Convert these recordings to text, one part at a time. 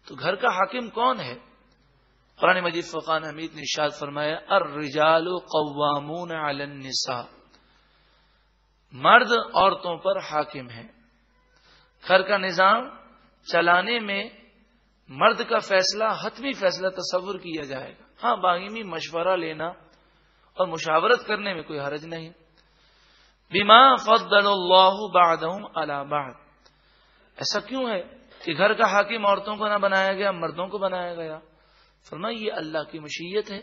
تو گھر کا حاکم کون ہے؟ قرآن مجید فرقان حمید نے ارشاد فرمایا الرجال قوامون علی النساء، مرد عورتوں پر حاکم ہیں۔ گھر کا نظام چلانے میں مرد کا فیصلہ حتمی فیصلہ تصور کیا جائے گا، ہاں باہمی مشورہ لینا اور مشاورت کرنے میں کوئی حرج نہیں۔ بما فضل اللہ بعضهم علی بعض، ایسا کیوں ہے کہ گھر کا حاکم عورتوں کو نہ بنایا گیا، مردوں کو بنایا گیا؟ فرمایا یہ اللہ کی مشیت ہے،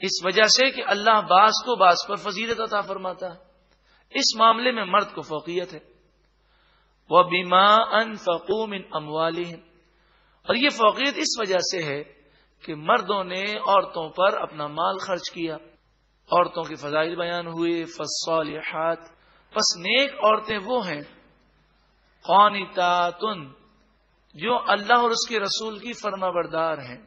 اس وجہ سے کہ اللہ بعض کو بعض پر فضیلت عطا فرماتا ہے، اس معاملے میں مرد کو فوقیت ہے۔ وَبِمَا أَنفَقُوا مِنْ أَمْوَالِهِمْ، اور یہ فوقیت اس وجہ سے ہے کہ مردوں نے عورتوں پر اپنا مال خرچ کیا، عورتوں کے فضائل بیان ہوئے۔ فالصالحات، پس نیک عورتیں وہ ہیں، قانتات، جو اللہ اور اس کے رسول کی فرما بردار ہیں،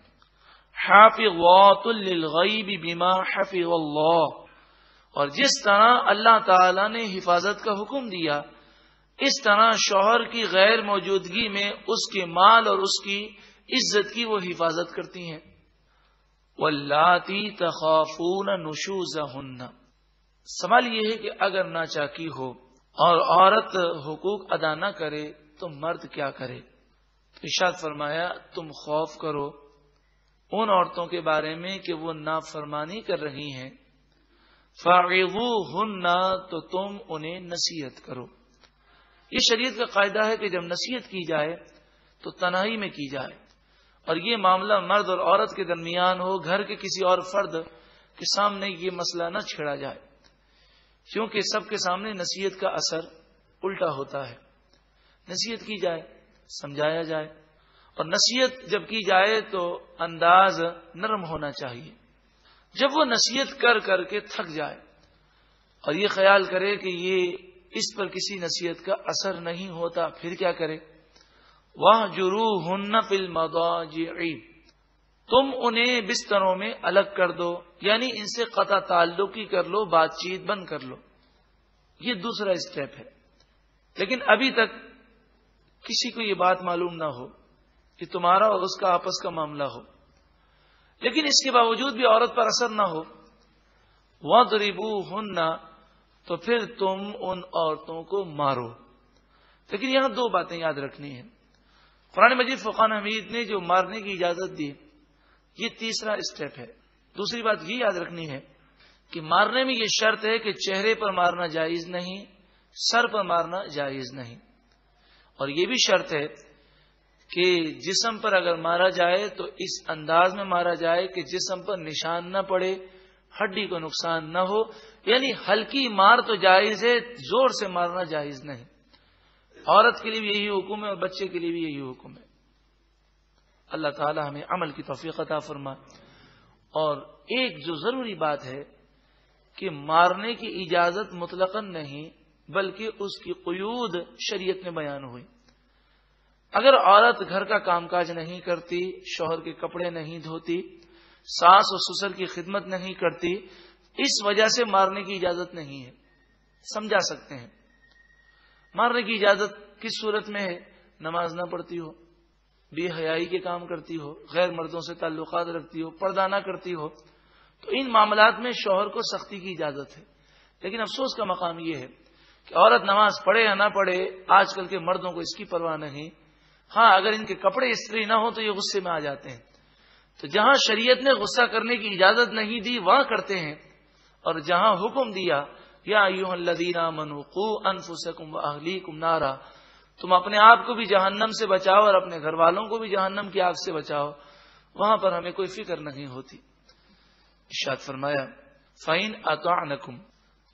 حافظات للغیب بما حفظ اللہ، اور جس طرح اللہ تعالی نے حفاظت کا حکم دیا اس طرح شوہر کی غیر موجودگی میں اس کے مال اور اس کی عزت کی وہ حفاظت کرتی ہیں۔ واللاتی تخافون نشوزہن، سوال یہ ہے کہ اگر ناچاکی ہو اور عورت حقوق ادا نہ کرے تو مرد کیا کرے؟ تو ارشاد فرمایا تم خوف کرو ان عورتوں کے بارے میں کہ وہ نافرمانی کر رہی ہیں، فاعظوہن، تو تم انہیں نصیحت کرو۔ یہ شریعت کا قاعدہ ہے کہ جب نصیحت کی جائے تو تنہائی میں کی جائے، اور یہ معاملہ مرد اور عورت کے درمیان ہو، گھر کے کسی اور فرد کے سامنے یہ مسئلہ نہ چھیڑا جائے، کیونکہ سب کے سامنے نصیحت کا اثر الٹا ہوتا ہے۔ نصیحت کی جائے، سمجھایا جائے، اور نصیحت جب کی جائے تو انداز نرم ہونا چاہیے۔ جب وہ نصیحت کر کر کے تھک جائے اور یہ خیال کرے کہ یہ اس پر کسی نصیحت کا اثر نہیں ہوتا، پھر کیا کرے؟ وَاهْجُرُوهُنَّ فِي الْمَضَاجِعِ، تم انہیں بستروں میں الگ کر دو، یعنی ان سے قطع تعلقی کر لو، بات چیت بند کر لو۔ یہ دوسرا اسٹیپ ہے، لیکن ابھی تک کسی کو یہ بات معلوم نہ ہو کہ تمہارا اور اس کا آپس کا معاملہ ہو، لیکن اس کے باوجود بھی عورت پر اثر نہ ہو۔ وَاضْرِبُوهُنَّ، تو پھر تم ان عورتوں کو مارو۔ لیکن یہاں دو باتیں یاد رکھنی ہیں۔ قرآن مجید فرقان حمید نے جو مارنے کی اجازت دی، یہ تیسرا اسٹیپ ہے۔ دوسری بات یہ یاد رکھنی ہے کہ مارنے میں یہ شرط ہے کہ چہرے پر مارنا جائز نہیں، سر پر مارنا جائز نہیں، اور یہ بھی شرط ہے کہ جسم پر اگر مارا جائے تو اس انداز میں مارا جائے کہ جسم پر نشان نہ پڑے، ہڈی کو نقصان نہ ہو، یعنی ہلکی مار تو جائز ہے، زور سے مارنا جائز نہیں۔ عورت کے لیے بھی یہی حکم ہے اور بچے کے لیے بھی یہی حکم ہے۔ اللہ تعالی ہمیں عمل کی توفیق عطا فرمائے۔ اور ایک جو ضروری بات ہے کہ مارنے کی اجازت مطلقاً نہیں بلکہ اس کی قیود شریعت میں بیان ہوئی۔ اگر عورت گھر کا کام کاج نہیں کرتی، شوہر کے کپڑے نہیں دھوتی، ساس اور سسر کی خدمت نہیں کرتی، اس وجہ سے مارنے کی اجازت نہیں ہے، سمجھا سکتے ہیں۔ مارنے کی اجازت کس صورت میں ہے؟ نماز نہ پڑھتی ہو، بے حیائی کے کام کرتی ہو، غیر مردوں سے تعلقات رکھتی ہو، پردہ نہ کرتی ہو، تو ان معاملات میں شوہر کو سختی کی اجازت ہے۔ لیکن افسوس کا مقام یہ ہے کہ عورت نماز پڑھے یا نہ پڑھے، آج کل کے مردوں کو اس کی پرواہ نہیں۔ ہاں، اگر ان کے کپڑے استری نہ ہو تو یہ غصے میں آ جاتے ہیں۔ تو جہاں شریعت نے غصہ کرنے کی اجازت نہیں دی وہاں کرتے ہیں، اور جہاں حکم دیا یا ایھا الذین آمنوا قوا انفسکم واہلیکم نارا، تم اپنے آپ کو بھی جہنم سے بچاؤ اور اپنے گھر والوں کو بھی جہنم کی آگ سے بچاؤ، وہاں پر ہمیں کوئی فکر نہیں ہوتی۔ ارشاد فرمایا فَإِنْ أَطَعْنَكُمْ،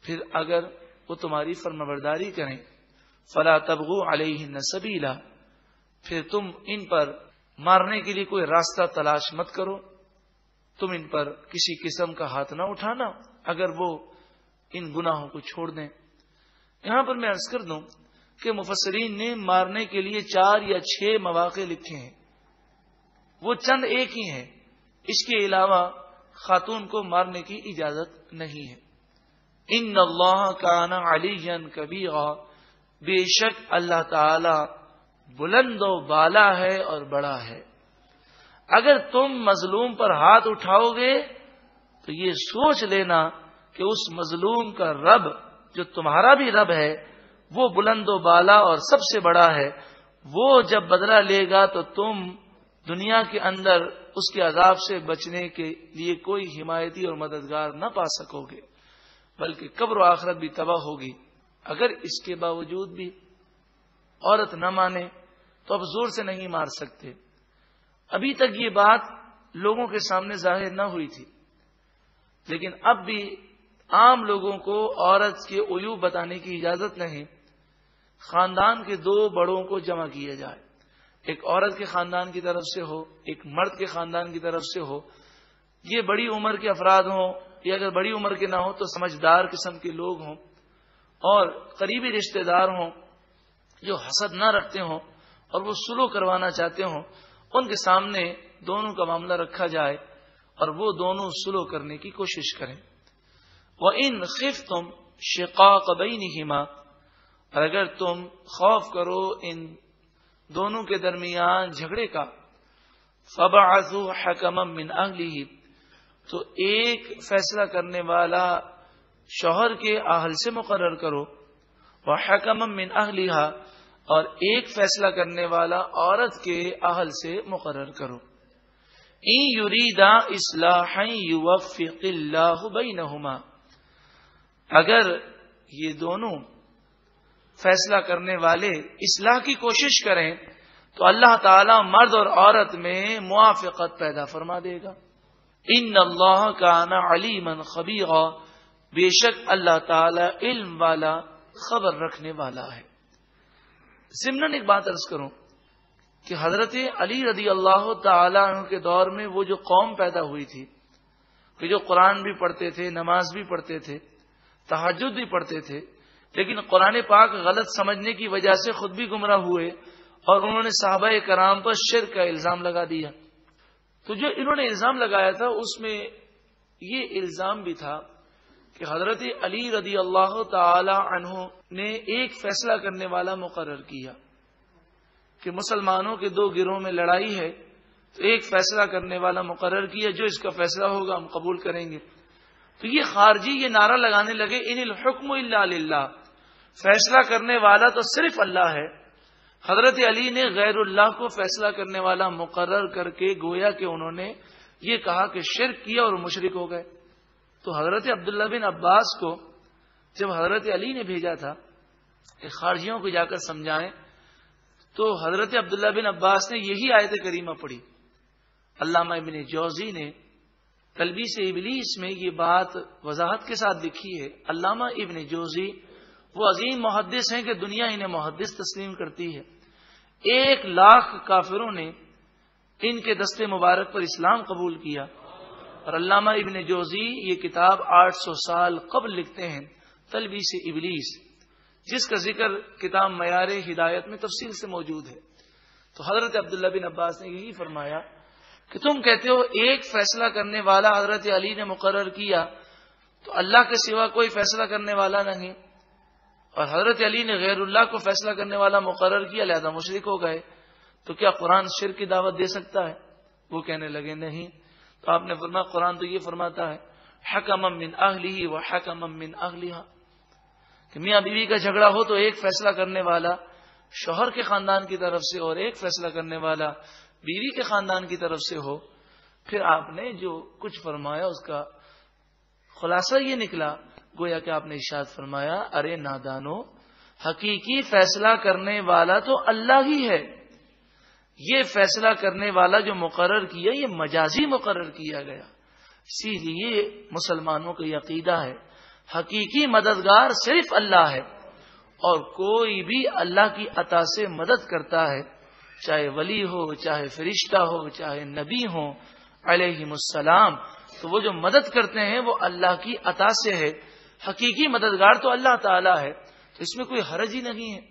پھر اگر وہ تمہاری فرمانبرداری کریں، فَلَا تَبْغُوا عَلَيْهِنَّ سَبِيلًا، پھر تم ان پر مارنے کے لیے کوئی راستہ تلاش مت کرو، تم ان پر کسی قسم کا ہاتھ نہ اٹھانا اگر وہ ان گناہوں کو چھوڑ دیں۔ یہاں پر میں عرض کر دوں کہ مفسرین نے مارنے کے لیے 4 یا 6 مواقع لکھے ہیں، وہ چند ایک ہی ہیں، اس کے علاوہ خاتون کو مارنے کی اجازت نہیں ہے۔ ان اللہ کان علیٰ کبیرا، بے شک اللہ تعالی بلند و بالا ہے اور بڑا ہے. اگر تم مظلوم پر ہاتھ اٹھاؤ گے تو یہ سوچ لینا کہ اس مظلوم کا رب جو تمہارا بھی رب ہے وہ بلند و بالا اور سب سے بڑا ہے. وہ جب بدلہ لے گا تو تم دنیا کے اندر اس کے عذاب سے بچنے کے لیے کوئی حمایتی اور مددگار نہ پا سکو گے، بلکہ قبر و آخرت بھی تباہ ہوگی. اگر اس کے باوجود بھی عورت نہ مانے تو اب زور سے نہیں مار سکتے. ابھی تک یہ بات لوگوں کے سامنے ظاہر نہ ہوئی تھی، لیکن اب بھی عام لوگوں کو عورت کے عیوب بتانے کی اجازت نہیں. خاندان کے دو بڑوں کو جمع کیا جائے، ایک عورت کے خاندان کی طرف سے ہو، ایک مرد کے خاندان کی طرف سے ہو. یہ بڑی عمر کے افراد ہوں یا اگر بڑی عمر کے نہ ہوں تو سمجھدار قسم کے لوگ ہوں اور قریبی رشتہ دار ہوں جو حسد نہ رکھتے ہوں اور وہ سلو کروانا چاہتے ہوں. ان کے سامنے دونوں کا معاملہ رکھا جائے اور وہ دونوں سلو کرنے کی کوشش کریں. وَإِنْ خِفْتُمْ شِقَاقَ بَيْنِهِمَا، اور اگر تم خوف کرو ان دونوں کے درمیان جھگڑے کا، فَبَعَثُوا حَكَمًا مِّنْ أَهْلِهِ، تو ایک فیصلہ کرنے والا شوہر کے اہل سے مقرر کرو، وَحَكَمًا مِّنْ أَهْلِهَا، اور ایک فیصلہ کرنے والا عورت کے اہل سے مقرر کرو. إِن يُرِيدَا إِصْلَاحًا يُوَفِّقِ اللَّهُ بَيْنَهُمَا، اگر یہ دونوں فیصلہ کرنے والے اصلاح کی کوشش کریں تو اللہ تعالی مرد اور عورت میں موافقت پیدا فرما دے گا. ان اللہ کان علیما خبیرا، بے شک اللہ تعالی علم والا، خبر رکھنے والا ہے. ضمناً ایک بات عرض کروں کہ حضرت علی رضی اللہ تعالی عنہ کے دور میں وہ جو قوم پیدا ہوئی تھی کہ جو قرآن بھی پڑھتے تھے، نماز بھی پڑھتے تھے، تہجد بھی پڑھتے تھے، لیکن قرآن پاک غلط سمجھنے کی وجہ سے خود بھی گمراہ ہوئے اور انہوں نے صحابہ کرام پر شرک کا الزام لگا دیا. تو جو انہوں نے الزام لگایا تھا اس میں یہ الزام بھی تھا کہ حضرت علی رضی اللہ تعالی عنہ نے ایک فیصلہ کرنے والا مقرر کیا کہ مسلمانوں کے دو گروہوں میں لڑائی ہے تو ایک فیصلہ کرنے والا مقرر کیا، جو اس کا فیصلہ ہوگا ہم قبول کریں گے. تو یہ خارجی یہ نعرہ لگانے لگے ان الحکم الا للہ، فیصلہ کرنے والا تو صرف اللہ ہے. حضرت علی نے غیر اللہ کو فیصلہ کرنے والا مقرر کر کے گویا کہ انہوں نے یہ کہا کہ شرک کیا اور مشرک ہو گئے. تو حضرت عبداللہ بن عباس کو جب حضرت علی نے بھیجا تھا کہ خارجیوں کو جا کر سمجھائیں تو حضرت عبداللہ بن عباس نے یہی آیت کریمہ پڑھی. علامہ ابن جوزی نے تلبیس ابلیس میں یہ بات وضاحت کے ساتھ لکھی ہے. علامہ ابن جوزی وہ عظیم محدث ہیں کہ دنیا انہیں محدث تسلیم کرتی ہے. 1,00,000 کافروں نے ان کے دستے مبارک پر اسلام قبول کیا اور علامہ ابن جوزی یہ کتاب 800 سال قبل لکھتے ہیں، تلبیس ابلیس، جس کا ذکر کتاب معیار ہدایت میں تفصیل سے موجود ہے. تو حضرت عبداللہ بن عباس نے یہی فرمایا کہ تم کہتے ہو ایک فیصلہ کرنے والا حضرت علی نے مقرر کیا تو اللہ کے سوا کوئی فیصلہ کرنے والا نہیں، اور حضرت علی نے غیر اللہ کو فیصلہ کرنے والا مقرر کیا لہذا مشرک ہو گئے. تو کیا قرآن شرک کی دعوت دے سکتا ہے؟ وہ کہنے لگے نہیں. تو آپ نے فرمایا قرآن تو یہ فرماتا ہے حکما من اہلہ و حکما من اہلہا، کہ میاں بیوی کا جھگڑا ہو تو ایک فیصلہ کرنے والا شوہر کے خاندان کی طرف سے اور ایک فیصلہ کرنے والا بیوی کے خاندان کی طرف سے ہو. پھر آپ نے جو کچھ فرمایا اس کا خلاصہ یہ نکلا، گویا کہ آپ نے ارشاد فرمایا ارے نادانو، حقیقی فیصلہ کرنے والا تو اللہ ہی ہے. یہ فیصلہ کرنے والا جو مقرر کیا یہ مجازی مقرر کیا گیا. اسی لیے مسلمانوں کا یہ عقیدہ ہے حقیقی مددگار صرف اللہ ہے، اور کوئی بھی اللہ کی عطا سے مدد کرتا ہے، چاہے ولی ہو، چاہے فرشتہ ہو، چاہے نبی ہو علیہم السلام، تو وہ جو مدد کرتے ہیں وہ اللہ کی عطا سے ہے. حقیقی مددگار تو اللہ تعالی ہے، تو اس میں کوئی حرج ہی نہیں ہے.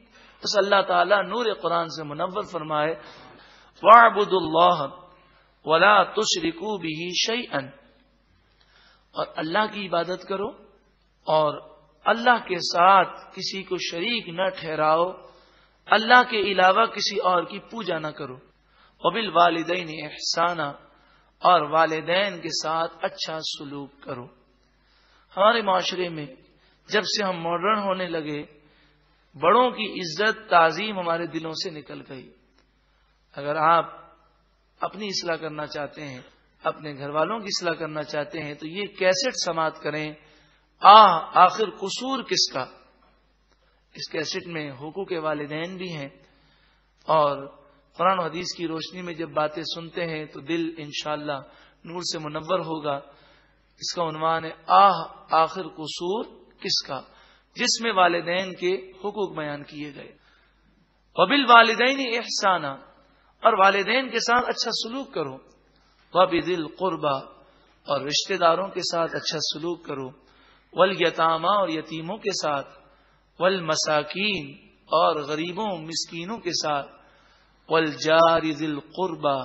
بس اللہ تعالی نور قرآن سے منور فرمائے وَاعْبُدُوا اللَّهَ وَلَا تُشْرِكُوا بِهِ شَيْئًا، اور اللہ کی عبادت کرو اور اللہ کے ساتھ کسی کو شریک نہ ٹھہراؤ. اللہ کے علاوہ کسی اور کی پوجا نہ کرو. وبالوالدین احسانا، اور والدین کے ساتھ اچھا سلوک کرو. ہمارے معاشرے میں جب سے ہم ماڈرن ہونے لگے، بڑوں کی عزت تعظیم ہمارے دلوں سے نکل گئی. اگر آپ اپنی اصلاح کرنا چاہتے ہیں، اپنے گھر والوں کی اصلاح کرنا چاہتے ہیں، تو یہ کیسٹ سماعت کریں. آخر قصور کس کا؟ اس کیسٹ میں حقوق والدین بھی ہیں، اور قرآن و حدیث کی روشنی میں جب باتیں سنتے ہیں تو دل انشاءاللہ نور سے منور ہوگا. اس کا عنوان ہے آخر قصور کس کا، جس میں والدین کے حقوق بیان کیے گئے. وبالوالدین احسانا، اور والدین کے ساتھ اچھا سلوک کرو. وبذی القربی، اور رشتہ داروں کے ساتھ اچھا سلوک کرو. والیتامی، اور یتیموں کے ساتھ. والمساکین، اور غریبوں مسکینوں کے ساتھ. والجار ذی القربی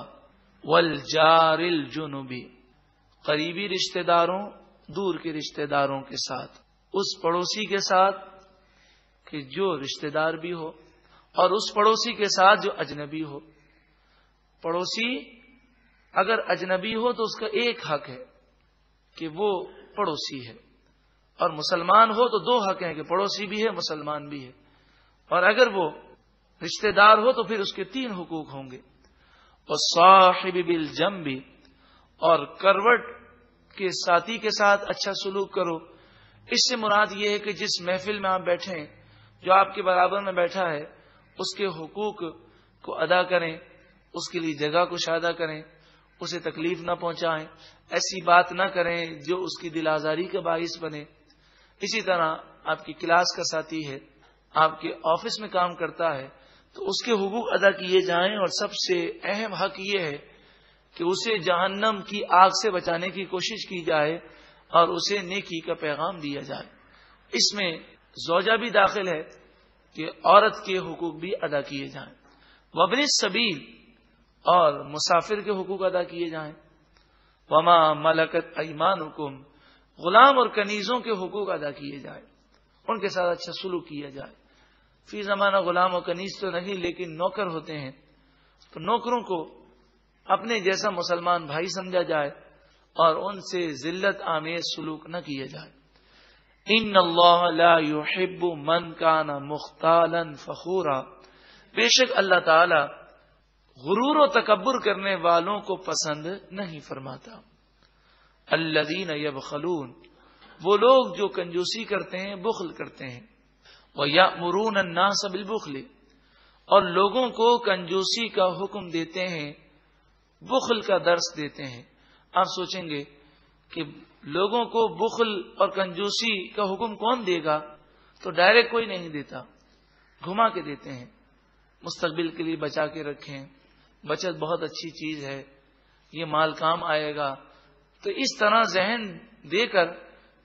والجار الجنبی، قریبی رشتہ داروں، دور کے رشتہ داروں کے ساتھ. اس پڑوسی کے ساتھ کہ جو رشتہ دار بھی ہو، اور اس پڑوسی کے ساتھ جو اجنبی ہو. پڑوسی اگر اجنبی ہو تو اس کا ایک حق ہے کہ وہ پڑوسی ہے، اور مسلمان ہو تو دو حق ہیں کہ پڑوسی بھی ہے، مسلمان بھی ہے. اور اگر وہ رشتہ دار ہو تو پھر اس کے تین حقوق ہوں گے. والصاحب بالجنب، اور کروٹ کے ساتھی کے ساتھ اچھا سلوک کرو. اس سے مراد یہ ہے کہ جس محفل میں آپ بیٹھے ہیں، جو آپ کے برابر میں بیٹھا ہے، اس کے حقوق کو ادا کریں، اس کے لیے جگہ کو شادہ کریں، اسے تکلیف نہ پہنچائیں، ایسی بات نہ کریں جو اس کی دل آزاری کا باعث بنے. اسی طرح آپ کی کلاس کا ساتھی ہے، آپ کے آفس میں کام کرتا ہے، تو اس کے حقوق ادا کیے جائیں. اور سب سے اہم حق یہ ہے کہ اسے جہنم کی آگ سے بچانے کی کوشش کی جائے اور اسے نیکی کا پیغام دیا جائے. اس میں زوجہ بھی داخل ہے کہ عورت کے حقوق بھی ادا کیے جائیں. وابن السبیل، اور مسافر کے حقوق ادا کیے جائیں. وما ملکت ایمانکم، غلام اور کنیزوں کے حقوق ادا کیے جائیں، ان کے ساتھ اچھا سلوک کیا جائے. فی زمانہ غلام و کنیز تو نہیں، لیکن نوکر ہوتے ہیں، تو نوکروں کو اپنے جیسا مسلمان بھائی سمجھا جائے اور ان سے ذلت آمیز سلوک نہ کیا جائے. ان اللہ لا يحب من کان مختالا فخورا، بے شک اللہ تعالی غرور و تکبر کرنے والوں کو پسند نہیں فرماتا. الذین یبخلون، وہ لوگ جو کنجوسی کرتے ہیں، بخل کرتے ہیں. وَيَأْمُرُونَ النَّاسَ بِالْبُخْلِ، اور لوگوں کو کنجوسی کا حکم دیتے ہیں، بخل کا درس دیتے ہیں. آپ سوچیں گے کہ لوگوں کو بخل اور کنجوسی کا حکم کون دے گا؟ تو ڈائریکٹ کوئی نہیں دیتا، گھما کے دیتے ہیں. مستقبل کے لیے بچا کے رکھیں، بچت بہت اچھی چیز ہے، یہ مال کام آئے گا. تو اس طرح ذہن دے کر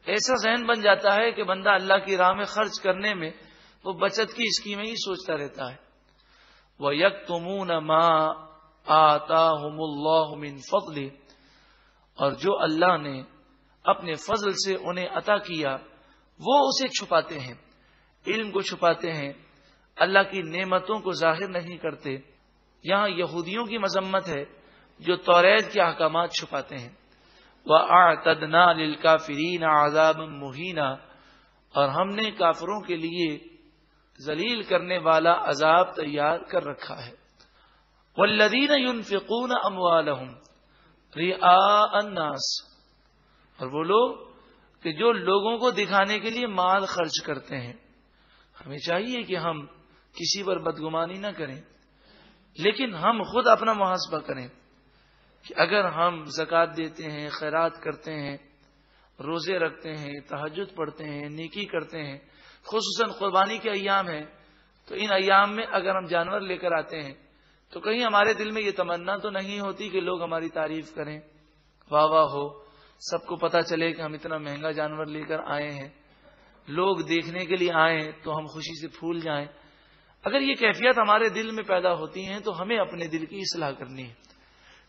ایسا ذہن بن جاتا ہے کہ بندہ اللہ کی راہ میں خرچ کرنے میں وہ بچت کی اسکیمیں ہی سوچتا رہتا ہے. وَيَكْتُمُونَ مَا آتَاهُمُ اللَّهُ مِنْ فَضْلِهِ، اور جو اللہ نے اپنے فضل سے انہیں عطا کیا وہ اسے چھپاتے ہیں، علم کو چھپاتے ہیں، اللہ کی نعمتوں کو ظاہر نہیں کرتے. یہاں یہودیوں کی مذمت ہے جو توریت کے احکامات چھپاتے ہیں. وَأَعْتَدْنَا لِلْكَافِرِينَ عَذَابًا مُهِينًا، اور ہم نے کافروں کے لیے ذلیل کرنے والا عذاب تیار کر رکھا ہے. وَالَّذِينَ يُنْفِقُونَ أَمْوَالَهُمْ رِئَاءَ النَّاسِ، اور وہ لوگ کہ جو لوگوں کو دکھانے کے لیے مال خرچ کرتے ہیں. ہمیں چاہیے کہ ہم کسی پر بدگمانی نہ کریں، لیکن ہم خود اپنا محاسبہ کریں کہ اگر ہم زکوٰۃ دیتے ہیں، خیرات کرتے ہیں، روزے رکھتے ہیں، تہجد پڑھتے ہیں، نیکی کرتے ہیں، خصوصاً قربانی کے ایام ہیں، تو ان ایام میں اگر ہم جانور لے کر آتے ہیں تو کہیں ہمارے دل میں یہ تمنا تو نہیں ہوتی کہ لوگ ہماری تعریف کریں، واہ واہ ہو، سب کو پتا چلے کہ ہم اتنا مہنگا جانور لے کر آئے ہیں، لوگ دیکھنے کے لیے آئیں تو ہم خوشی سے پھول جائیں. اگر یہ کیفیت ہمارے دل میں پیدا ہوتی ہیں تو ہمیں اپنے دل کی اصلاح کرنی ہے،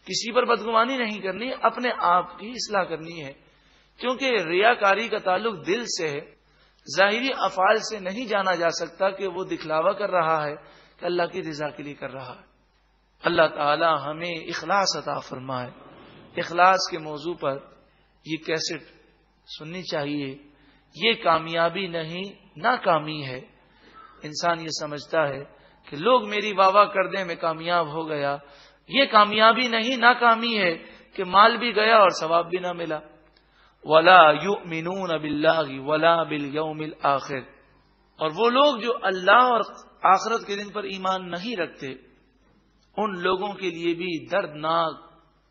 کسی پر بدگمانی نہیں کرنی، اپنے آپ کی اصلاح کرنی ہے. کیونکہ ریاکاری کا تعلق دل سے ہے، ظاہری افعال سے نہیں جانا جا سکتا کہ وہ دکھلاوا کر رہا ہے کہ اللہ کی رضا کے لیے کر رہا ہے۔ اللہ تعالی ہمیں اخلاص عطا فرمائے۔ اخلاص کے موضوع پر یہ کیسٹ سننی چاہیے۔ یہ کامیابی نہیں، ناکامی ہے۔ انسان یہ سمجھتا ہے کہ لوگ میری واہ واہ کر دیں میں کامیاب ہو گیا۔ یہ کامیابی نہیں، ناکامی ہے کہ مال بھی گیا اور ثواب بھی نہ ملا۔ وَلَا يُؤْمِنُونَ بِاللَّهِ وَلَا بِالْيَوْمِ الْآخِرِ، اور وہ لوگ جو اللہ اور آخرت کے دن پر ایمان نہیں رکھتے، ان لوگوں کے لیے بھی دردناک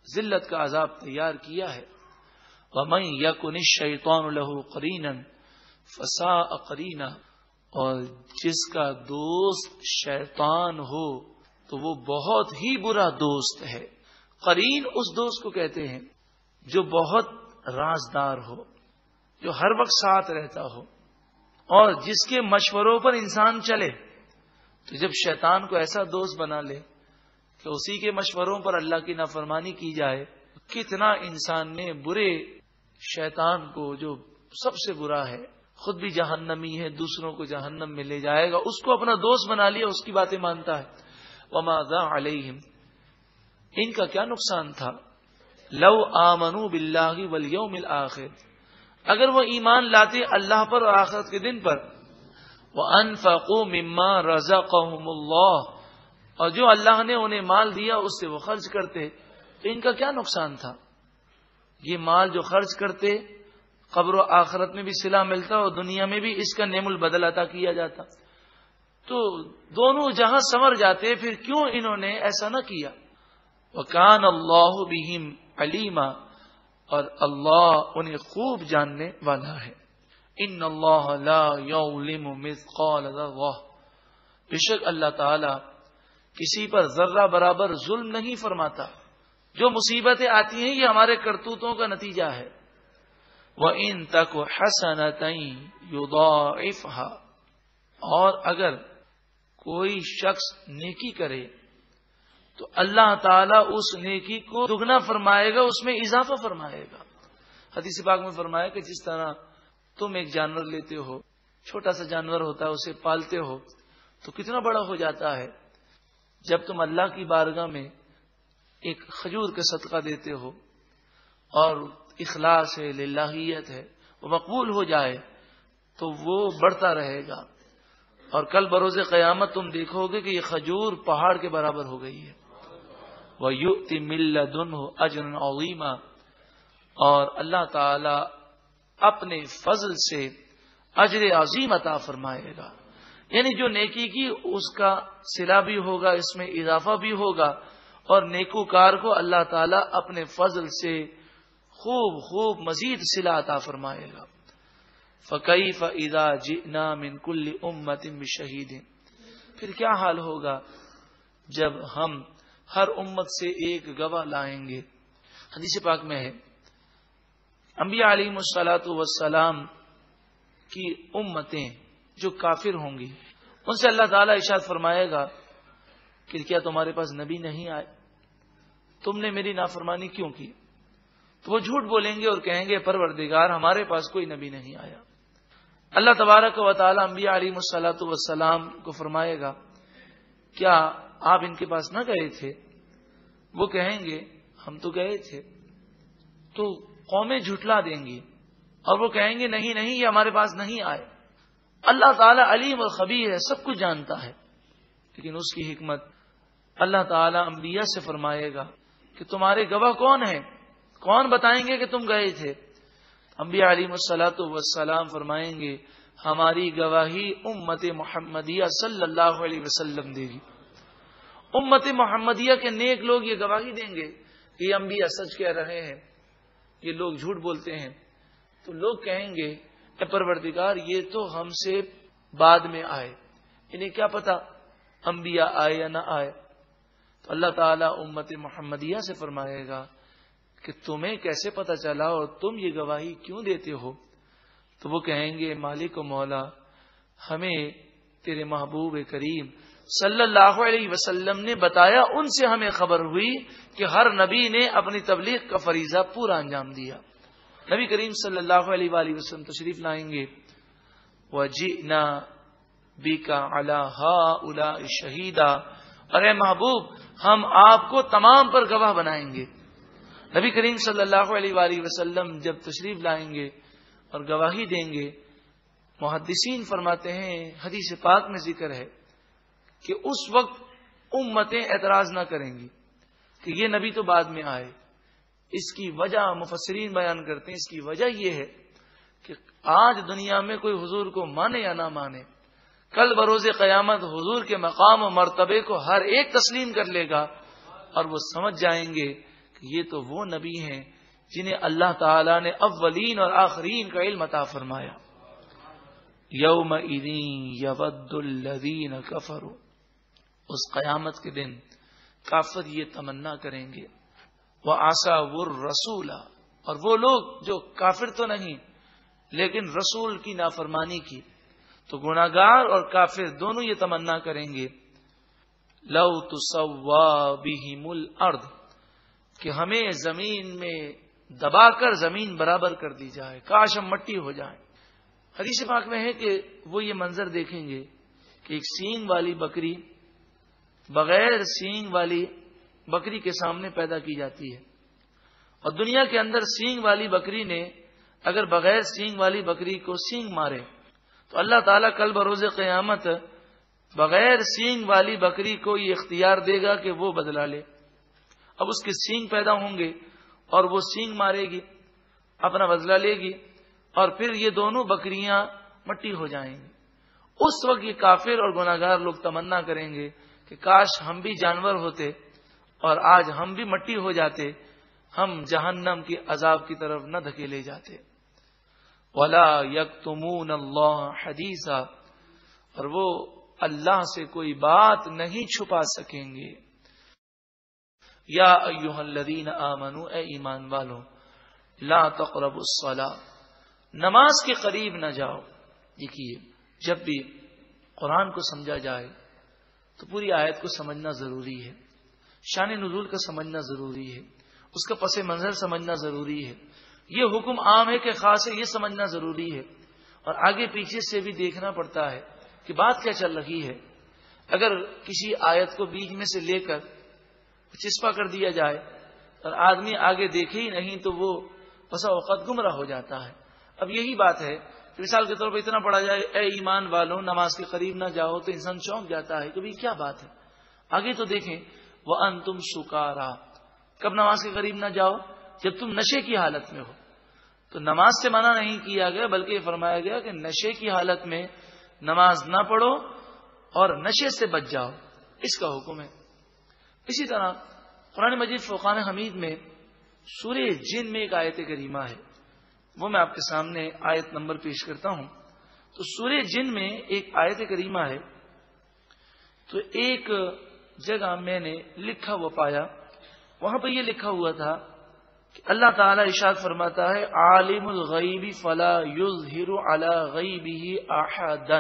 ذلت کا عذاب تیار کیا ہے۔ وَمَن يَكُنِ الشَّيْطَانُ لَهُ قَرِينًا فَسَاءَ قَرِينًا، اور جس کا دوست شیطان ہو تو وہ بہت ہی برا دوست ہے۔ قرین اس دوست کو کہتے ہیں جو بہت رازدار ہو، جو ہر وقت ساتھ رہتا ہو اور جس کے مشوروں پر انسان چلے۔ تو جب شیطان کو ایسا دوست بنا لے کہ اسی کے مشوروں پر اللہ کی نافرمانی کی جائے، کتنا انسان نے برے شیطان کو، جو سب سے برا ہے، خود بھی جہنمی ہے، دوسروں کو جہنم میں لے جائے گا، اس کو اپنا دوست بنا لیا، اس کی باتیں مانتا ہے۔ وَمَاذَا عَلَيْهِمْ، ان کا کیا نقصان تھا؟ لَوْ آمَنُوا بِاللَّهِ وَالْيَوْمِ الْآخِرِ، اگر وہ ایمان لاتے اللہ پر اور آخرت کے دن پر۔ وَأَنفَقُوا مِمَّا رَزَقَهُمُ اللَّهُ، اور جو اللہ نے انہیں مال دیا اس سے وہ خرچ کرتے، تو ان کا کیا نقصان تھا؟ یہ مال جو خرچ کرتے، قبر و آخرت میں بھی صلہ ملتا اور دنیا میں بھی اس کا نعم البدل عطا کیا جاتا، تو دونوں جہاں سنور جاتے، پھر کیوں انہوں نے ایسا نہ کیا؟ وَكَانَ اللَّهُ بِهِمْ عَلِيمًا، اور اللہ انہیں خوب جاننے والا ہے۔ إِنَّ اللَّهَ لَا يَظْلِمُ مِثْقَالَ ذَرَّةٍ، بے شک اللہ تعالی کسی پر ذرہ برابر ظلم نہیں فرماتا۔ جو مصیبتیں آتی ہیں یہ ہمارے کرتوتوں کا نتیجہ ہے۔ وَإِن تَكُ حَسَنَةً يُضَاعِفْهَا، اور اگر کوئی شخص نیکی کرے تو اللہ تعالیٰ اس نیکی کو دگنا فرمائے گا، اس میں اضافہ فرمائے گا۔ حدیث پاک میں فرمایا کہ جس طرح تم ایک جانور لیتے ہو، چھوٹا سا جانور ہوتا ہے، اسے پالتے ہو تو کتنا بڑا ہو جاتا ہے، جب تم اللہ کی بارگاہ میں ایک کھجور کا صدقہ دیتے ہو اور اخلاص ہے، للہیت ہے، وہ مقبول ہو جائے تو وہ بڑھتا رہے گا، اور کل بروز قیامت تم دیکھو گے کہ یہ کھجور پہاڑ کے برابر ہو گئی ہے۔ وَيُؤْتِ مِن لَّدُنْهُ أَجْرًا عَظِيمًا، اور اللہ تعالی اپنے فضل سے اجر عظیم عطا فرمائے گا، یعنی جو نیکی کی اس کا صلہ بھی ہوگا، اس میں اضافہ بھی ہوگا، اور نیکوکار کو اللہ تعالی اپنے فضل سے خوب خوب مزید صلہ عطا فرمائے گا۔ فَكَيْفَ إِذَا جِئْنَا مِن كُلِّ أُمَّةٍ بِشَهِيدٍ، پھر کیا حال ہوگا جب ہم ہر امت سے ایک گواہ لائیں گے۔ حدیث پاک میں ہے انبیاء علیہم الصلاۃ والسلام کی امتیں جو کافر ہوں گی، ان سے اللہ تعالیٰ ارشاد فرمائے گا کہ کیا تمہارے پاس نبی نہیں آئے؟ تم نے میری نافرمانی کیوں کی؟ تو وہ جھوٹ بولیں گے اور کہیں گے پروردگار ہمارے پاس کوئی نبی نہیں آیا۔ اللہ تبارک و تعالی انبیاء علیہم الصلاۃ والسلام کو فرمائے گا کیا آپ ان کے پاس نہ گئے تھے؟ وہ کہیں گے ہم تو گئے تھے۔ تو قومیں جھٹلا دیں گی اور وہ کہیں گے نہیں نہیں یہ ہمارے پاس نہیں آئے۔ اللہ تعالی علیم اور خبیر ہے، سب کچھ جانتا ہے، لیکن اس کی حکمت اللہ تعالی انبیاء سے فرمائے گا کہ تمہارے گواہ کون ہیں، کون بتائیں گے کہ تم گئے تھے؟ انبیاء علیہم الصلاۃ والسلام فرمائیں گے ہماری گواہی امت محمدیہ صلی اللہ علیہ وسلم دے گی۔ امت محمدیہ کے نیک لوگ یہ گواہی دیں گے کہ یہ انبیاء سچ کہہ رہے ہیں، یہ لوگ جھوٹ بولتے ہیں۔ تو لوگ کہیں گے اے پروردگار یہ تو ہم سے بعد میں آئے، انہیں کیا پتا انبیاء آئے یا نہ آئے۔ تو اللہ تعالیٰ امت محمدیہ سے فرمائے گا کہ تمہیں کیسے پتا چلا اور تم یہ گواہی کیوں دیتے ہو؟ تو وہ کہیں گے مالک و مولا ہمیں تیرے محبوب کریم صلی اللہ علیہ وسلم نے بتایا، ان سے ہمیں خبر ہوئی کہ ہر نبی نے اپنی تبلیغ کا فریضہ پورا انجام دیا۔ نبی کریم صلی اللہ علیہ وآلہ وسلم تشریف لائیں گے، وَجِئْنَا بِكَ عَلَى هَؤُلَاءِ شَهِيدًا، اور اے محبوب ہم آپ کو تمام پر گواہ بنائیں گے۔ نبی کریم صلی اللہ علیہ وآلہ وسلم جب تشریف لائیں گے اور گواہی دیں گے، محدثین فرماتے ہیں، حدیث پاک میں ذکر ہے کہ اس وقت امتیں اعتراض نہ کریں گی کہ یہ نبی تو بعد میں آئے۔ اس کی وجہ مفسرین بیان کرتے ہیں، اس کی وجہ یہ ہے کہ آج دنیا میں کوئی حضور کو مانے یا نہ مانے، کل بروز قیامت حضور کے مقام و مرتبے کو ہر ایک تسلیم کر لے گا، اور وہ سمجھ جائیں گے کہ یہ تو وہ نبی ہیں جنہیں اللہ تعالی نے اولین اور آخرین کا علم عطا فرمایا۔ یومئذ یود الذین کفروا، اس قیامت کے دن کافر یہ تمنا کریں گے، وَعَصَوُا الرَّسُولَ، اور وہ لوگ جو کافر تو نہیں لیکن رسول کی نافرمانی کی، تو گناہگار اور کافر دونوں یہ تمنا کریں گے، لَوْ تُسَوَّى بِهِمُ الْأَرْضُ، کہ ہمیں زمین میں دبا کر زمین برابر کر دی جائے، کاش ہم مٹی ہو جائیں۔ حدیث پاک میں ہے کہ وہ یہ منظر دیکھیں گے کہ ایک سینگ والی بکری بغیر سینگ والی بکری کے سامنے پیدا کی جاتی ہے، اور دنیا کے اندر سینگ والی بکری نے اگر بغیر سینگ والی بکری کو سینگ مارے تو اللہ تعالیٰ کل بروز قیامت بغیر سینگ والی بکری کو یہ اختیار دے گا کہ وہ بدلا لے۔ اب اس کے سینگ پیدا ہوں گے اور وہ سینگ مارے گی، اپنا بدلہ لے گی، اور پھر یہ دونوں بکریاں مٹی ہو جائیں گی۔ اس وقت یہ کافر اور گناہگار لوگ تمنا کریں گے کہ کاش ہم بھی جانور ہوتے اور آج ہم بھی مٹی ہو جاتے، ہم جہنم کی عذاب کی طرف نہ دھکیلے جاتے۔ وَلَا يَكْتُمُونَ اللَّهَ حَدِيثًا، اور وہ اللہ سے کوئی بات نہیں چھپا سکیں گے۔ یا ایھا الذین آمنوا، اے ایمان والو، لا تقربوا الصلاۃ، نماز کے قریب نہ جاؤ۔ دیکھیے، جب بھی قرآن کو سمجھا جائے تو پوری آیت کو سمجھنا ضروری ہے، شان نزول کا سمجھنا ضروری ہے، اس کا پس منظر سمجھنا ضروری ہے، یہ حکم عام ہے کہ خاص ہے یہ سمجھنا ضروری ہے، اور آگے پیچھے سے بھی دیکھنا پڑتا ہے کہ بات کیا چل رہی ہے۔ اگر کسی آیت کو بیچ میں سے لے کر چسپا کر دیا جائے اور آدمی آگے دیکھے ہی نہیں تو وہ بسا اوقات گمراہ ہو جاتا ہے۔ اب یہی بات ہے کہ مثال کے طور پر اتنا پڑھا جائے، اے ایمان والوں نماز کے قریب نہ جاؤ، تو انسان چونک جاتا ہے کہ کیا بات ہے۔ آگے تو دیکھیں، وَأَنْتُمْ سُكَارَىٰ، کب نماز کے قریب نہ جاؤ؟ جب تم نشے کی حالت میں ہو۔ تو نماز سے منع نہیں کیا گیا، بلکہ یہ فرمایا گیا کہ نشے کی حالت میں نماز نہ پڑھو اور نشے سے بچ جاؤ، اس کا حکم ہے۔ اسی طرح قرآن مجید فرقان حمید میں سورہ جن میں ایک آیت کریمہ ہے، وہ میں آپ کے سامنے آیت نمبر پیش کرتا ہوں۔ تو سورہ جن میں ایک آیت کریمہ ہے، تو ایک جگہ میں نے لکھا ہوا پایا، وہاں پہ یہ لکھا ہوا تھا کہ اللہ تعالی ارشاد فرماتا ہے، عالم الغیب فلا یظہر علی غیبہ احدا،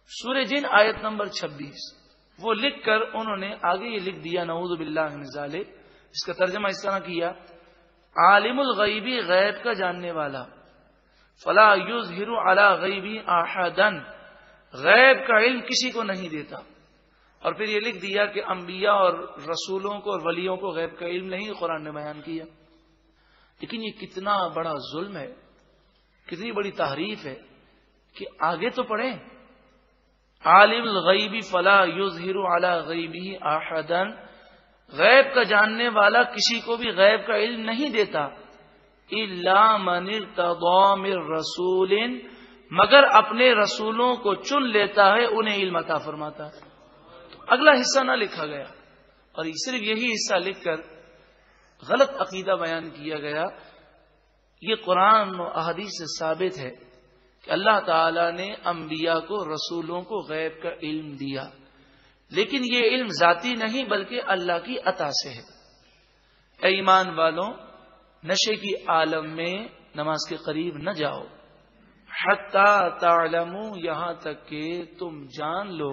سورہ جن آیت نمبر 26۔ وہ لکھ کر انہوں نے آگے یہ لکھ دیا، نعوذ باللہ من ذالک، اس کا ترجمہ اس طرح کیا، عالم الغیبی، غیب کا جاننے والا، فلا یظہر علی غیبی احدا، غیب کا علم کسی کو نہیں دیتا، اور پھر یہ لکھ دیا کہ انبیاء اور رسولوں کو اور ولیوں کو غیب کا علم نہیں قرآن نے بیان کیا۔ لیکن یہ کتنا بڑا ظلم ہے، کتنی بڑی تحریف ہے کہ آگے تو پڑھیں، عالم الغیبی فلا یظہر علی غیبہ احدا، غیب کا جاننے والا کسی کو بھی غیب کا علم نہیں دیتا، الا من ارتضی من رسول، مگر اپنے رسولوں کو چن لیتا ہے، انہیں علم عطا فرماتا ہے۔ تو اگلا حصہ نہ لکھا گیا، اور صرف یہی حصہ لکھ کر غلط عقیدہ بیان کیا گیا۔ یہ قرآن و احادیث سے ثابت ہے کہ اللہ تعالی نے انبیاء کو، رسولوں کو غیب کا علم دیا، لیکن یہ علم ذاتی نہیں بلکہ اللہ کی عطا سے ہے۔ اے ایمان والوں، نشے کی عالم میں نماز کے قریب نہ جاؤ، حتی تعلموا، یہاں تک کہ تم جان لو،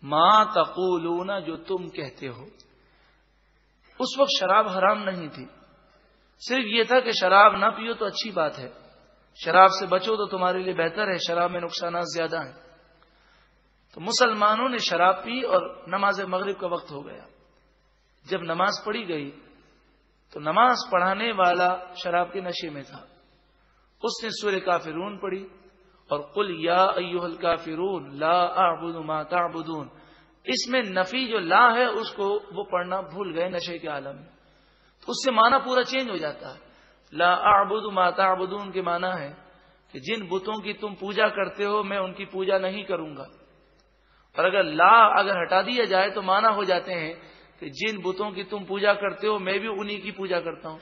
ما تقولون، جو تم کہتے ہو۔ اس وقت شراب حرام نہیں تھی، صرف یہ تھا کہ شراب نہ پیو تو اچھی بات ہے، شراب سے بچو تو تمہارے لیے بہتر ہے، شراب میں نقصانات زیادہ ہیں۔ تو مسلمانوں نے شراب پی اور نماز مغرب کا وقت ہو گیا۔ جب نماز پڑھی گئی تو نماز پڑھانے والا شراب کے نشے میں تھا، اس نے سورہ کافرون پڑھی اور قل یا ایھا الکافرون لا اعبد ما تعبدون، اس میں نفی جو لا ہے اس کو وہ پڑھنا بھول گئے نشے کے عالم میں، تو اس سے معنی پورا چینج ہو جاتا ہے۔ لا اعبد ما تعبدون کے معنی ہے کہ جن بتوں کی تم پوجا کرتے ہو میں ان کی پوجا نہیں کروں گا، اور اگر ہٹا دیا جائے تو معنی ہو جاتے ہیں کہ جن بتوں کی تم پوجا کرتے ہو میں بھی انہی کی پوجا کرتا ہوں،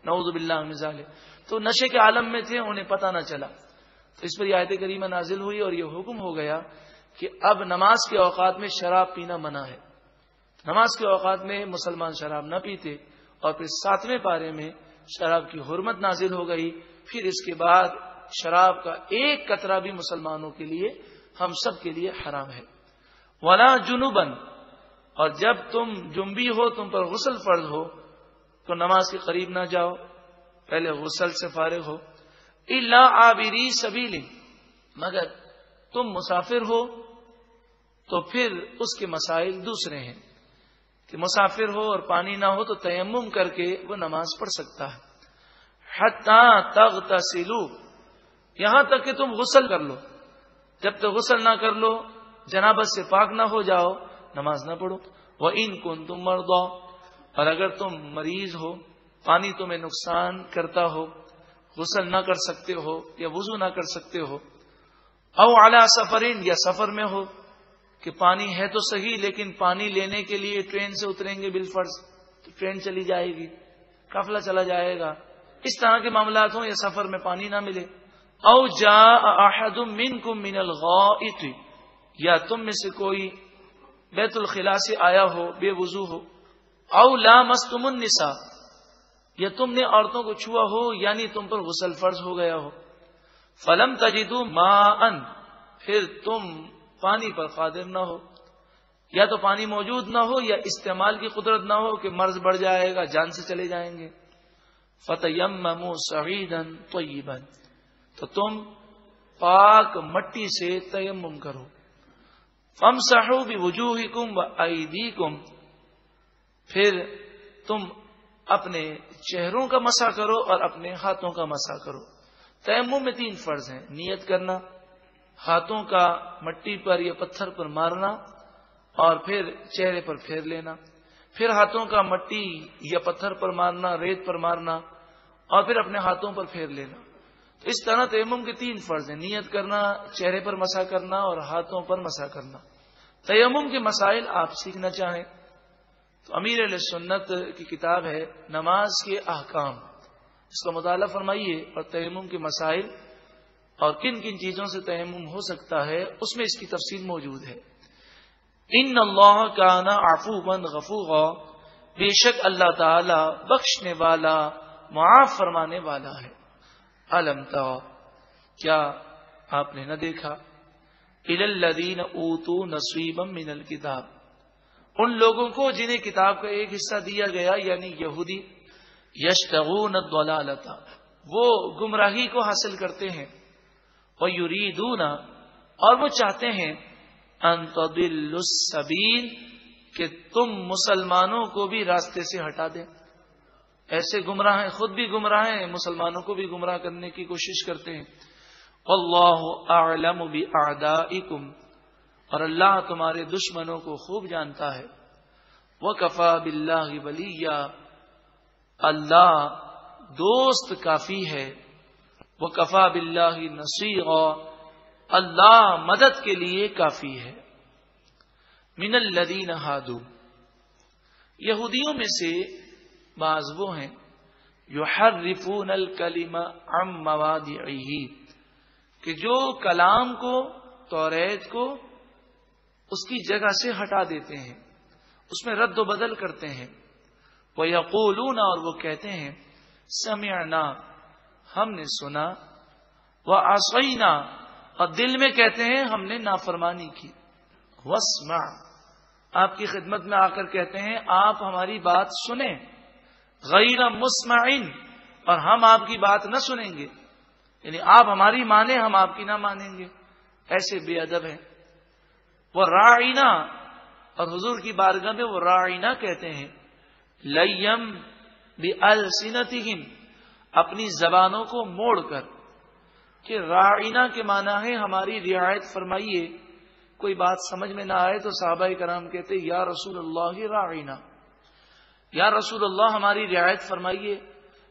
نعوذ باللہ من ذالک۔ تو نشے کے عالم میں تھے، انہیں پتہ نہ چلا، تو اس پر یہ آیت کریمہ نازل ہوئی اور یہ حکم ہو گیا کہ اب نماز کے اوقات میں شراب پینا منع ہے۔ نماز کے اوقات میں مسلمان شراب نہ پیتے، اور پھر 7ویں پارے میں شراب کی حرمت نازل ہو گئی۔ پھر اس کے بعد شراب کا ایک قطرہ بھی مسلمانوں کے لیے، ہم سب کے لیے حرام ہے۔ ولا جنوبا، اور جب تم جنبی ہو، تم پر غسل فرض ہو تو نماز کے قریب نہ جاؤ، پہلے غسل سے فارغ ہو۔ الا عابری سبیل، مگر تم مسافر ہو تو پھر اس کے مسائل دوسرے ہیں کہ مسافر ہو اور پانی نہ ہو تو تیمم کر کے وہ نماز پڑھ سکتا ہے۔ حتی تغتسلوا، یہاں تک کہ تم غسل کر لو، جب تک غسل نہ کر لو، جنابت سے پاک نہ ہو جاؤ، نماز نہ پڑھو۔ وَإِن كُنتُم مَرْضَىٰ، اور اگر تم مریض ہو، پانی تمہیں نقصان کرتا ہو، غسل نہ کر سکتے ہو یا وضو نہ کر سکتے ہو، او علی سفرین، یا سفر میں ہو کہ پانی ہے تو صحیح لیکن پانی لینے کے لیے ٹرین سے اتریں گے بالفرض تو ٹرین چلی جائے گی، قافلہ چلا جائے گا، اس طرح کے معاملات ہوں، یا سفر میں پانی نہ ملے۔ او جاء احد منکم من الغائط، یا تم میں سے کوئی بیت الخلاء سے آیا ہو، بے وضو ہو۔ او لامستم النساء، یا تم نے عورتوں کو چھوا ہو، یعنی تم پر غسل فرض ہو گیا ہو۔ فلم تجدوا ماء، پھر تم پانی پر قادر نہ ہو، یا تو پانی موجود نہ ہو یا استعمال کی قدرت نہ ہو کہ مرض بڑھ جائے گا، جان سے چلے جائیں گے۔ فتیمموا صعیدا طیبا، تو تم پاک مٹی سے تیمم کرو۔ فامسحوا بوجوہکم وایدیکم، پھر تم اپنے چہروں کا مسح کرو اور اپنے ہاتھوں کا مسح کرو۔ تیمم میں 3 فرض ہیں، نیت کرنا، ہاتھوں کا مٹی پر یا پتھر پر مارنا، اور پھر چہرے پر پھیر لینا، پھر ہاتھوں کا مٹی یا پتھر پر مارنا، ریت پر مارنا، اور پھر اپنے ہاتھوں پر پھیر لینا۔ تو اس طرح تیمم کے 3 فرض ہیں، نیت کرنا، چہرے پر مسح کرنا اور ہاتھوں پر مسح کرنا۔ تیمم کے مسائل آپ سیکھنا چاہیں تو امیر اہل سنت کی کتاب ہے نماز کے احکام، اس کا مطالعہ فرمائیے، اور تیمم کے مسائل اور کن کن چیزوں سے تیمم ہو سکتا ہے اس میں اس کی تفصیل موجود ہے۔ ان اللہ کان عفوا غفورا، بے شک اللہ تعالی بخشنے والا، معاف فرمانے والا ہے۔ الم تر، کیا آپ نے نہ دیکھا، الی الذین اوتوا نصیبا من الکتاب، ان لوگوں کو جنہیں کتاب کا ایک حصہ دیا گیا، یعنی یہودی، یشتغون الضلالۃ، وہ گمراہی کو حاصل کرتے ہیں، وَيُرِيدُونَ، اور وہ چاہتے ہیں، أَن تَضِلُّوا السَّبِيلَ، کہ تم مسلمانوں کو بھی راستے سے ہٹا دیں۔ ایسے گمراہ ہیں، خود بھی گمراہ ہیں، مسلمانوں کو بھی گمراہ کرنے کی کوشش کرتے ہیں۔ وَاللَّهُ أَعْلَمُ بِأَعْدَائِكُمْ، اور اللہ تمہارے دشمنوں کو خوب جانتا ہے۔ وَكَفَى بِاللَّهِ وَلِيًّا، اللہ دوست کافی ہے۔ وَكَفَى بِاللَّهِ نَصِيرًا، اللہ مدد کے لیے کافی ہے۔ من الذین ہادوا، یہودیوں میں سے بعض وہ ہیں، یحرفون الکلم عن مواضعہ، کہ جو کلام کو، توریت کو اس کی جگہ سے ہٹا دیتے ہیں، اس میں رد و بدل کرتے ہیں۔ وَيَقُولُونَ، اور وہ کہتے ہیں، سمعنا، ہم نے سنا، وَعَصَيْنَا، اور دل میں کہتے ہیں ہم نے نافرمانی کی۔ وَاسْمَعْ، آپ کی خدمت میں آ کر کہتے ہیں آپ ہماری بات سنیں، غیر مسمعین، اور ہم آپ کی بات نہ سنیں گے۔ یعنی آپ ہماری مانیں ہم آپ کی نہ مانیں گے، ایسے بے ادب ہیں. وہ راعینا، اور حضور کی بارگاہ میں وہ راعینا کہتے ہیں. لیم بِأَلْسِنَتِهِمْ، اپنی زبانوں کو موڑ کر، کہ راعینا کے معنی ہے ہماری رعایت فرمائیے. کوئی بات سمجھ میں نہ آئے تو صحابہ کرام کہتے یا رسول اللہ راعینا، یا رسول اللہ ہماری رعایت فرمائیے.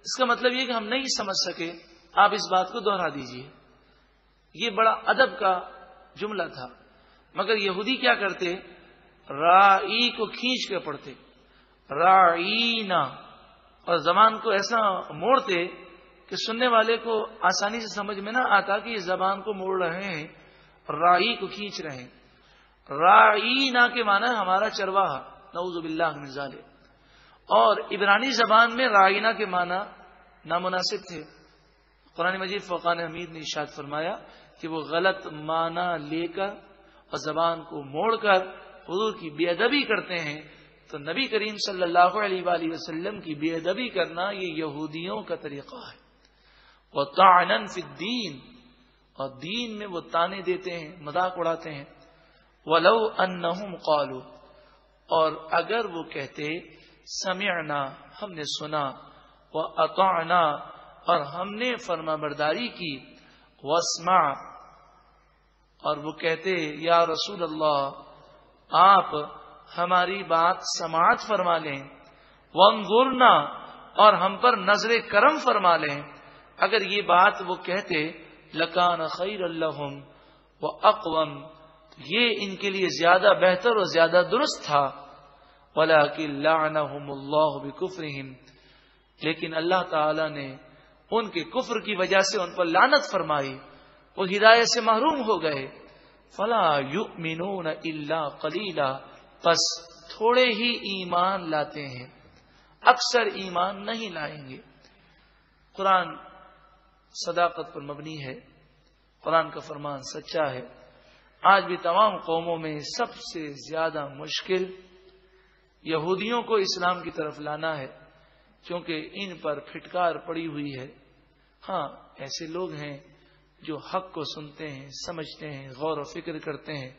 اس کا مطلب یہ کہ ہم نہیں سمجھ سکے، آپ اس بات کو دوہرا دیجئے. یہ بڑا ادب کا جملہ تھا. مگر یہودی کیا کرتے، رائی کو کھینچ کے پڑھتے راعینا، اور زبان کو ایسا موڑتے کہ سننے والے کو آسانی سے سمجھ میں نہ آتا کہ یہ زبان کو موڑ رہے ہیں، رائی کو کھینچ رہے ہیں. راعینا کے معنی ہمارا چرواہا، نعوذ باللہ من ذالک. اور عبرانی زبان میں راعینا کے معنی نامناسب تھے. قرآن مجید فرقان حمید نے ارشاد فرمایا کہ وہ غلط معنی لے کر اور زبان کو موڑ کر حضور کی بے ادبی کرتے ہیں. تو نبی کریم صلی اللہ علیہ وآلہ وسلم کی بے ادبی کرنا یہ یہودیوں کا طریقہ ہے. وَطَعْنًا فِي الدِّينِ، اور دین میں وہ تانے دیتے ہیں، مذاق اڑاتے ہیں. وَلَوْ أَنَّهُمْ قَالُوا، اور اگر وہ کہتے سمعنا، ہم نے سنا، وَأَطَعْنَا، اور ہم نے فرما برداری کی، وَاسْمَعْ، اور وہ کہتے یا رسول اللہ آپ ہماری بات سماعت فرما لیں، وَانظُرْنَا، اور ہم پر نظر کرم فرما لیں. اگر یہ بات وہ کہتے لَكَانَ خَيْرًا لَهُمْ وَأَقْوَمْ، یہ ان کے لیے زیادہ بہتر اور زیادہ درست تھا. وَلَكِنْ لَعْنَهُمُ اللَّهُ بِكُفْرِهِمْ، لیکن اللہ تعالی نے ان کے کفر کی وجہ سے ان پر لعنت فرمائی، وہ ہدایت سے محروم ہو گئے. فَلَا يُؤْمِنُونَ إِلَّا قَلِيلًا، پس تھوڑے ہی ایمان لاتے ہیں، اکثر ایمان نہیں لائیں گے. قرآن صداقت پر مبنی ہے، قرآن کا فرمان سچا ہے. آج بھی تمام قوموں میں سب سے زیادہ مشکل یہودیوں کو اسلام کی طرف لانا ہے، کیونکہ ان پر پھٹکار پڑی ہوئی ہے. ہاں ایسے لوگ ہیں جو حق کو سنتے ہیں، سمجھتے ہیں، غور و فکر کرتے ہیں،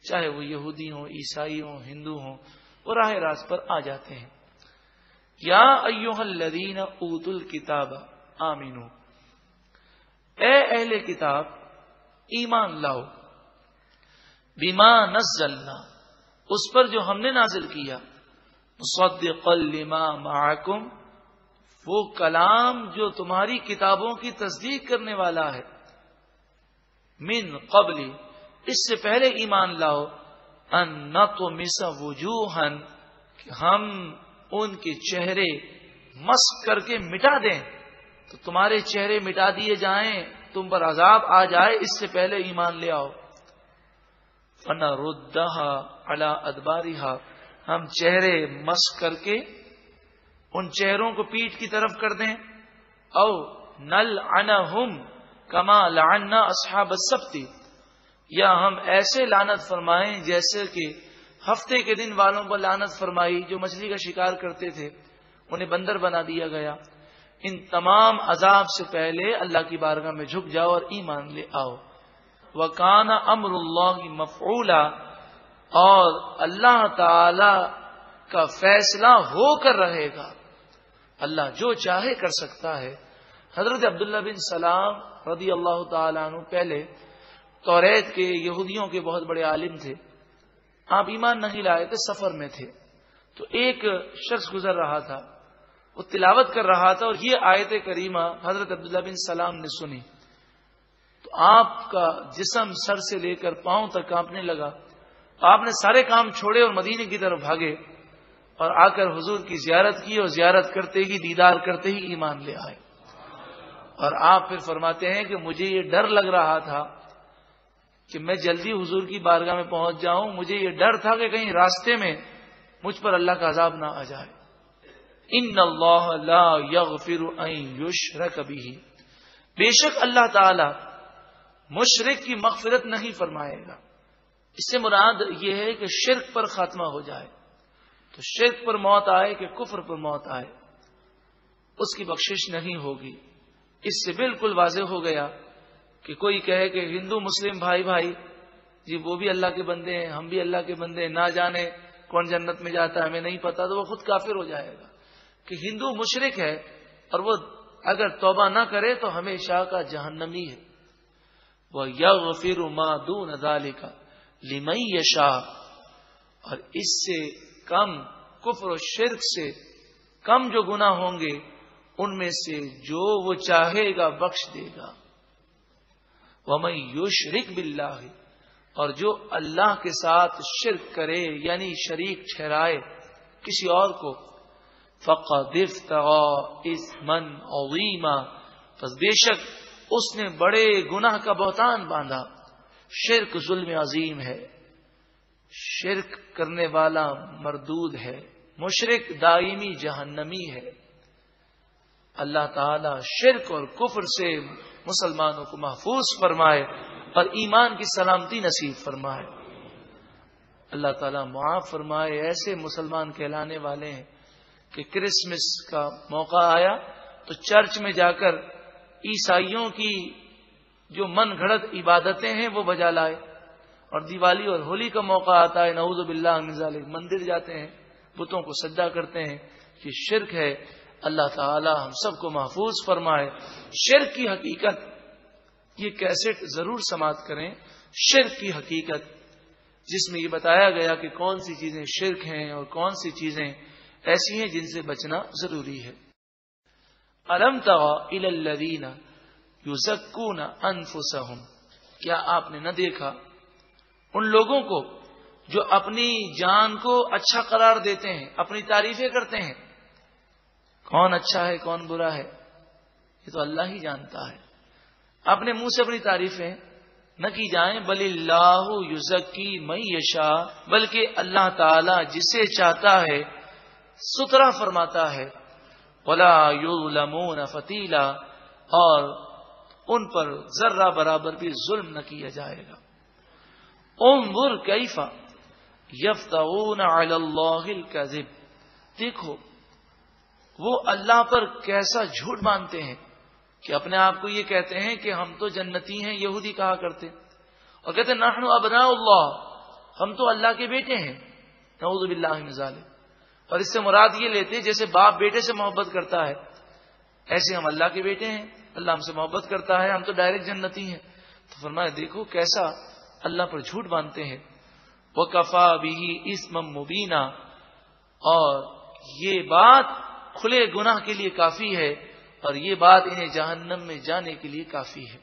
چاہے وہ یہودی ہوں، عیسائی ہوں، ہندو ہوں، وہ راہ راست پر آ جاتے ہیں. یا ایھا الذین اوتوا الکتاب آمنو، اے اہل کتاب ایمان لاؤ، بما نزلنا، اس پر جو ہم نے نازل کیا، مصدقا لما معکم، وہ کلام جو تمہاری کتابوں کی تصدیق کرنے والا ہے، من قبل، اس سے پہلے ایمان لاؤ، ان نطمس وجوہا، کہ ہم ان کے چہرے مسخ کر کے مٹا دیں. تو تمہارے چہرے مٹا دیے جائیں، تم پر عذاب آ جائے، اس سے پہلے ایمان لے آؤ. فَنَرُدَّهَا عَلَىٰ أَدْبَارِهَا، ہم چہرے مسخ کر کے ان چہروں کو پیٹھ کی طرف کر دیں. او نلعنہم کما لعنا اصحاب السبت، یا ہم ایسے لعنت فرمائیں جیسے کہ ہفتے کے دن والوں پر لعنت فرمائی، جو مچھلی کا شکار کرتے تھے انہیں بندر بنا دیا گیا. ان تمام عذاب سے پہلے اللہ کی بارگاہ میں جھک جاؤ اور ایمان لے آؤ. وَكَانَ أَمْرُ اللَّهِ مَفْعُولًا، اور اللہ تعالی کا فیصلہ ہو کر رہے گا. اللہ جو چاہے کر سکتا ہے. حضرت عبداللہ بن سلام رضی اللہ تعالیٰ عنہ پہلے توریت کے یہودیوں کے بہت بڑے عالم تھے. آپ ایمان نہیں لائے تھے، سفر میں تھے، تو ایک شخص گزر رہا تھا، وہ تلاوت کر رہا تھا، اور یہ آیت کریمہ حضرت عبداللہ بن سلام نے سنی تو آپ کا جسم سر سے لے کر پاؤں تک کانپنے لگا. آپ نے سارے کام چھوڑے اور مدینے کی طرف بھاگے اور آ کر حضور کی زیارت کی، اور زیارت کرتے ہی، دیدار کرتے ہی ایمان لے آئے. اور آپ پھر فرماتے ہیں کہ مجھے یہ ڈر لگ رہا تھا کہ میں جلدی حضور کی بارگاہ میں پہنچ جاؤں، مجھے یہ ڈر تھا کہ کہیں راستے میں مجھ پر اللہ کا عذاب نہ آ جائے. ان اللہ لا یغفر ان یشرک بہ، بے شک اللہ تعالی مشرک کی مغفرت نہیں فرمائے گا. اس سے مراد یہ ہے کہ شرک پر خاتمہ ہو جائے، تو شرک پر موت آئے کہ کفر پر موت آئے، اس کی بخشش نہیں ہوگی. اس سے بالکل واضح ہو گیا کہ کوئی کہے کہ ہندو مسلم بھائی بھائی جی وہ بھی اللہ کے بندے ہیں ہم بھی اللہ کے بندے ہیں، نہ جانے کون جنت میں جاتا ہے ہمیں نہیں پتا، تو وہ خود کافر ہو جائے گا کہ ہندو مشرک ہے اور وہ اگر توبہ نہ کرے تو ہمیشہ کا جہنمی ہے۔ وَيَغْفِرُ مَا دُونَ ذَلِكَ لِمَن يَشَاءُ، اور اس سے کم کفر و شرک سے کم جو گناہ ہوں گے ان میں سے جو وہ چاہے گا بخش دے گا۔ وَمَن يُشْرِكْ بِاللَّهِ، اور جو اللہ کے ساتھ شرک کرے یعنی شریک ٹھہرائے کسی اور کو، فَقَدِ افْتَرَىٰ إِثْمًا عَظِيمًا، پس بے شک اس نے بڑے گناہ کا بہتان باندھا۔ شرک ظلم عظیم ہے، شرک کرنے والا مردود ہے، مشرک دائمی جہنمی ہے۔ اللہ تعالی شرک اور کفر سے مسلمانوں کو محفوظ فرمائے اور ایمان کی سلامتی نصیب فرمائے۔ اللہ تعالیٰ معاف فرمائے۔ ایسے مسلمان کہلانے والے ہیں کہ کرسمس کا موقع آیا تو چرچ میں جا کر عیسائیوں کی جو من گھڑت عبادتیں ہیں وہ بجا لائے، اور دیوالی اور ہولی کا موقع آتا ہے نعوذ باللہ من ذالک مندر جاتے ہیں، بتوں کو سجدہ کرتے ہیں۔ یہ شرک ہے۔ اللہ تعالی ہم سب کو محفوظ فرمائے۔ شرک کی حقیقت، یہ کیسٹ ضرور سماعت کریں، شرک کی حقیقت جس میں یہ بتایا گیا کہ کون سی چیزیں شرک ہیں اور کون سی چیزیں ایسی ہیں جن سے بچنا ضروری ہے۔ الم تر الی الذین یزکون انفسہم، کیا آپ نے نہ دیکھا ان لوگوں کو جو اپنی جان کو اچھا قرار دیتے ہیں، اپنی تعریفیں کرتے ہیں۔ کون اچھا ہے کون برا ہے یہ تو اللہ ہی جانتا ہے۔ اپنے منہ سے اپنی تعریفیں نہ کی جائیں، بل اللہ یزکی من یشاء، بلکہ اللہ تعالی جسے چاہتا ہے ستھرا فرماتا ہے۔ ولا یظلمون فتیلا، اور ان پر ذرہ برابر بھی ظلم نہ کیا جائے گا۔ انظر کیف یفترون علی اللہ الکذب، دیکھو وہ اللہ پر کیسا جھوٹ باندھتے ہیں کہ اپنے آپ کو یہ کہتے ہیں کہ ہم تو جنتی ہیں، یہودی کہا کرتے، اور کہتے ہیں نحن ابناء اللہ، ہم تو اللہ کے بیٹے ہیں، نعوذ باللہ من ذالک۔ اور اس سے مراد یہ لیتے جیسے باپ بیٹے سے محبت کرتا ہے ایسے ہم اللہ کے بیٹے ہیں، اللہ ہم سے محبت کرتا ہے، ہم تو ڈائریکٹ جنتی ہیں۔ تو فرمایا دیکھو کیسا اللہ پر جھوٹ باندھتے ہیں۔ وَكَفَى بِهِ إِثْمًا مُبِينًا، اور یہ بات کھلے گناہ کے لیے کافی ہے، اور یہ بات انہیں جہنم میں جانے کے لیے کافی ہے۔